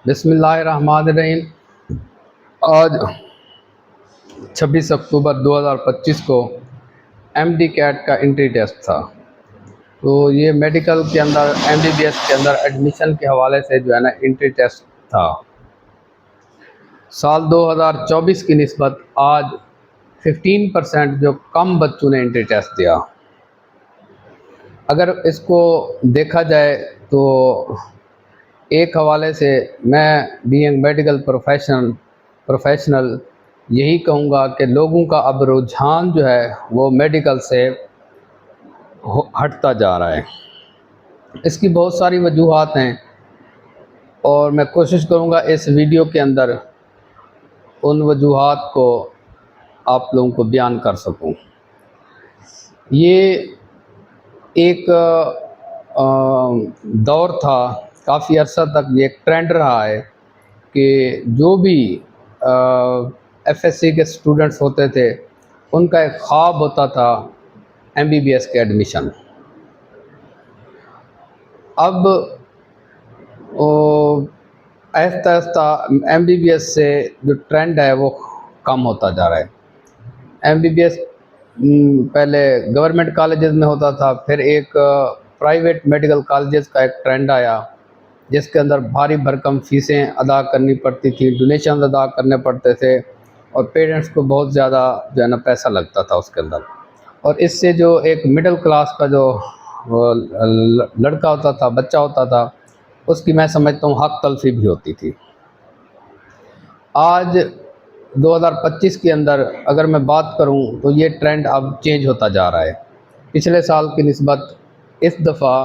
بسم اللہ الرحمن الرحیم۔ آج 26 اکتوبر 2025 کو ایم ڈی کیٹ کا انٹری ٹیسٹ تھا۔ تو یہ میڈیکل کے اندر MBBS کے اندر ایڈمیشن کے حوالے سے جو ہے نا انٹری ٹیسٹ تھا۔ سال 2024 کی نسبت آج 15% جو کم بچوں نے انٹری ٹیسٹ دیا۔ اگر اس کو دیکھا جائے تو ایک حوالے سے میں بینگ میڈیکل پروفیشنل یہی کہوں گا کہ لوگوں کا اب رجحان جو ہے وہ میڈیکل سے ہٹتا جا رہا ہے۔ اس کی بہت ساری وجوہات ہیں اور میں کوشش کروں گا اس ویڈیو کے اندر ان وجوہات کو آپ لوگوں کو بیان کر سکوں۔ یہ ایک دور تھا، کافی عرصہ تک یہ ایک ٹرینڈ رہا ہے کہ جو بھی FSC کے اسٹوڈنٹس ہوتے تھے ان کا ایک خواب ہوتا تھا MBBS کے ایڈمیشن۔ اب آہستہ آہستہ MBBS سے جو ٹرینڈ ہے وہ کم ہوتا جا رہا ہے۔ MBBS پہلے گورنمنٹ کالجز میں ہوتا تھا، پھر ایک پرائیویٹ میڈیکل کالجز کا ایک ٹرینڈ آیا جس کے اندر بھاری بھرکم فیسیں ادا کرنی پڑتی تھی، ڈونیشنز ادا کرنے پڑتے تھے اور پیرنٹس کو بہت زیادہ جو ہے نا پیسہ لگتا تھا اس کے اندر، اور اس سے جو ایک مڈل کلاس کا جو لڑکا ہوتا تھا، بچہ ہوتا تھا، اس کی میں سمجھتا ہوں حق تلفی بھی ہوتی تھی۔ آج 2025 کے اندر اگر میں بات کروں تو یہ ٹرینڈ اب چینج ہوتا جا رہا ہے۔ پچھلے سال کی نسبت اس دفعہ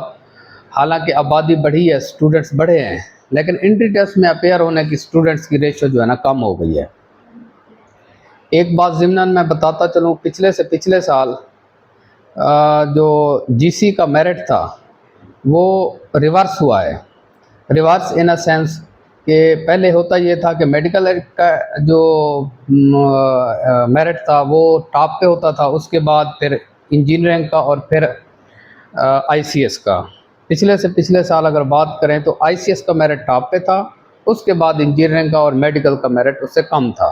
حالانکہ آبادی بڑھی ہے، اسٹوڈنٹس بڑھے ہیں، لیکن انٹری ٹیسٹ میں اپیئر ہونے کی اسٹوڈنٹس کی ریشو جو ہے نا کم ہو گئی ہے۔ ایک بات ضمناً میں بتاتا چلوں، پچھلے سال جو GC کا میرٹ تھا وہ ریورس ہوا ہے۔ ریورس ان اے سینس کہ پہلے ہوتا یہ تھا کہ میڈیکل کا جو میرٹ تھا وہ ٹاپ پہ ہوتا تھا، اس کے بعد پھر انجینئرنگ کا اور پھر ICS کا۔ پچھلے سال اگر بات کریں تو ICS کا میرٹ ٹاپ پہ تھا، اس کے بعد انجینئرنگ کا اور میڈیکل کا میرٹ اس سے کم تھا۔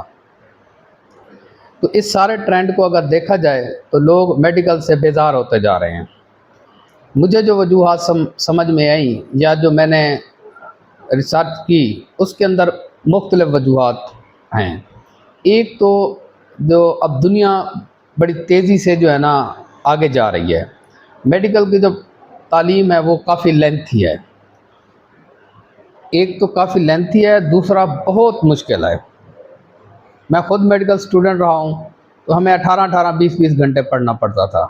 تو اس سارے ٹرینڈ کو اگر دیکھا جائے تو لوگ میڈیکل سے بیزار ہوتے جا رہے ہیں۔ مجھے جو وجوہات سمجھ میں آئیں یا جو میں نے ریسرچ کی اس کے اندر مختلف وجوہات ہیں۔ ایک تو جو اب دنیا بڑی تیزی سے جو ہے نا آگے جا رہی ہے، میڈیکل کی جو تعلیم ہے وہ کافی لینتھی ہے۔ ایک تو کافی لینتھی ہے، دوسرا بہت مشکل ہے۔ میں خود میڈیکل اسٹوڈنٹ رہا ہوں تو ہمیں 18 20 گھنٹے پڑھنا پڑتا تھا۔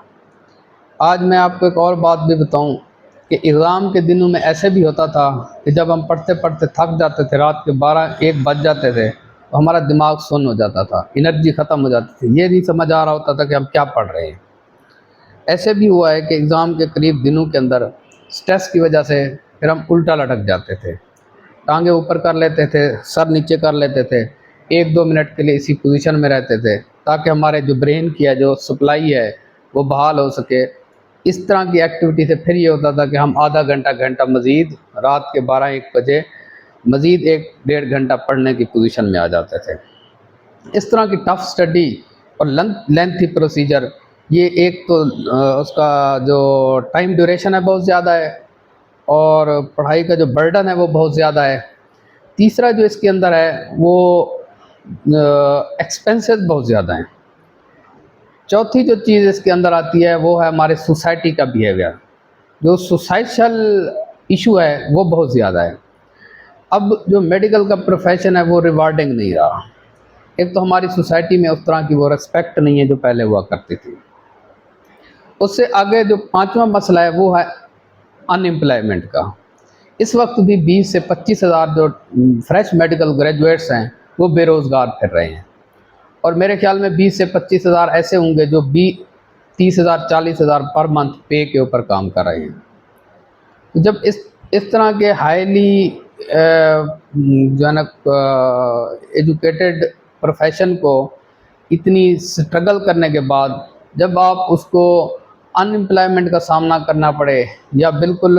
آج میں آپ کو ایک اور بات بھی بتاؤں کہ ایگزام کے دنوں میں ایسے بھی ہوتا تھا کہ جب ہم پڑھتے پڑھتے تھک جاتے تھے، رات کے 12-1 بج جاتے تھے تو ہمارا دماغ سن ہو جاتا تھا، انرجی ختم ہو جاتی تھی، یہ نہیں سمجھ آ رہا ہوتا تھا کہ ہم کیا پڑھ رہے ہیں۔ ایسے بھی ہوا ہے کہ ایگزام کے قریب دنوں کے اندر سٹریس کی وجہ سے پھر ہم الٹا لٹک جاتے تھے، ٹانگیں اوپر کر لیتے تھے، سر نیچے کر لیتے تھے، 1-2 منٹ کے لیے اسی پوزیشن میں رہتے تھے تاکہ ہمارے جو برین کی ہے جو سپلائی ہے وہ بحال ہو سکے۔ اس طرح کی ایکٹیویٹی سے پھر یہ ہوتا تھا کہ ہم آدھا گھنٹہ مزید رات کے 12-1 بجے مزید 1-1.5 گھنٹہ پڑھنے کی پوزیشن میں آ جاتے تھے۔ اس طرح کی ٹف سٹڈی اور لینتھی پروسیجر، یہ ایک تو اس کا جو ٹائم ڈیوریشن ہے بہت زیادہ ہے اور پڑھائی کا جو برڈن ہے وہ بہت زیادہ ہے۔ تیسرا جو اس کے اندر ہے وہ ایکسپینسز بہت زیادہ ہیں۔ چوتھی جو چیز اس کے اندر آتی ہے وہ ہے ہمارے سوسائٹی کا بیہیویئر، جو سوسائشل ایشو ہے وہ بہت زیادہ ہے۔ اب جو میڈیکل کا پروفیشن ہے وہ ریوارڈنگ نہیں رہا۔ ایک تو ہماری سوسائٹی میں اس طرح کی وہ ریسپیکٹ نہیں ہے جو پہلے ہوا کرتی تھی۔ اس سے آگے جو 5واں مسئلہ ہے وہ ہے ان ایمپلائمنٹ کا۔ اس وقت بھی 20 سے 25 ہزار جو فریش میڈیکل گریجویٹس ہیں وہ بے روزگار پھر رہے ہیں، اور میرے خیال میں 20 سے 25 ہزار ایسے ہوں گے جو 30 ہزار 40 ہزار پر منتھ پے کے اوپر کام کر رہے ہیں۔ جب اس طرح کے ہائیلی جو ہے نا ایجوکیٹڈ پروفیشن کو اتنی سٹرگل کرنے کے بعد جب آپ اس کو ان امپلائمنٹ کا سامنا کرنا پڑے یا بالکل